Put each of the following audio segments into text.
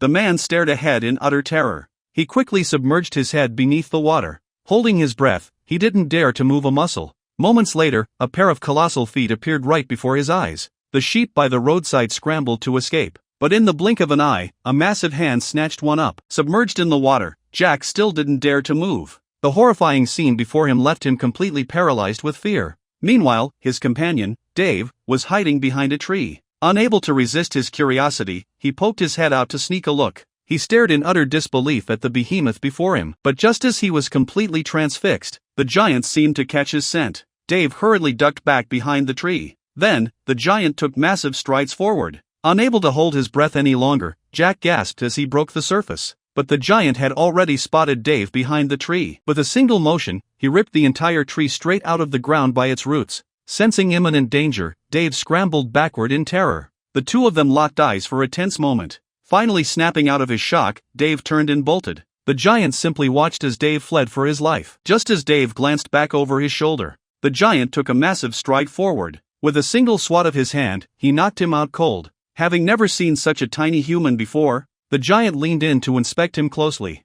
The man stared ahead in utter terror. He quickly submerged his head beneath the water. Holding his breath, he didn't dare to move a muscle. Moments later, a pair of colossal feet appeared right before his eyes. The sheep by the roadside scrambled to escape. But in the blink of an eye, a massive hand snatched one up. Submerged in the water, Jack still didn't dare to move. The horrifying scene before him left him completely paralyzed with fear. Meanwhile, his companion, Dave, was hiding behind a tree. Unable to resist his curiosity, he poked his head out to sneak a look. He stared in utter disbelief at the behemoth before him. But just as he was completely transfixed, the giant seemed to catch his scent. Dave hurriedly ducked back behind the tree. Then, the giant took massive strides forward. Unable to hold his breath any longer, Jack gasped as he broke the surface. But the giant had already spotted Dave behind the tree. With a single motion, he ripped the entire tree straight out of the ground by its roots. Sensing imminent danger, Dave scrambled backward in terror. The two of them locked eyes for a tense moment. Finally snapping out of his shock, Dave turned and bolted. The giant simply watched as Dave fled for his life. Just as Dave glanced back over his shoulder, the giant took a massive stride forward. With a single swat of his hand, he knocked him out cold. Having never seen such a tiny human before, the giant leaned in to inspect him closely.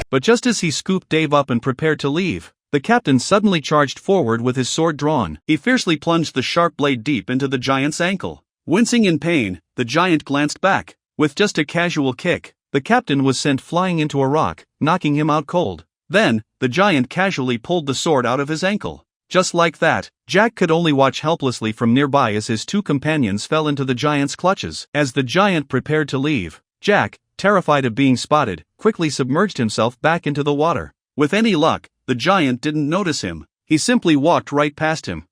But just as he scooped Dave up and prepared to leave, the captain suddenly charged forward with his sword drawn. He fiercely plunged the sharp blade deep into the giant's ankle. Wincing in pain, the giant glanced back. With just a casual kick, the captain was sent flying into a rock, knocking him out cold. Then, the giant casually pulled the sword out of his ankle. Just like that, Jack could only watch helplessly from nearby as his two companions fell into the giant's clutches. As the giant prepared to leave, Jack, terrified of being spotted, quickly submerged himself back into the water. With any luck, the giant didn't notice him. He simply walked right past him.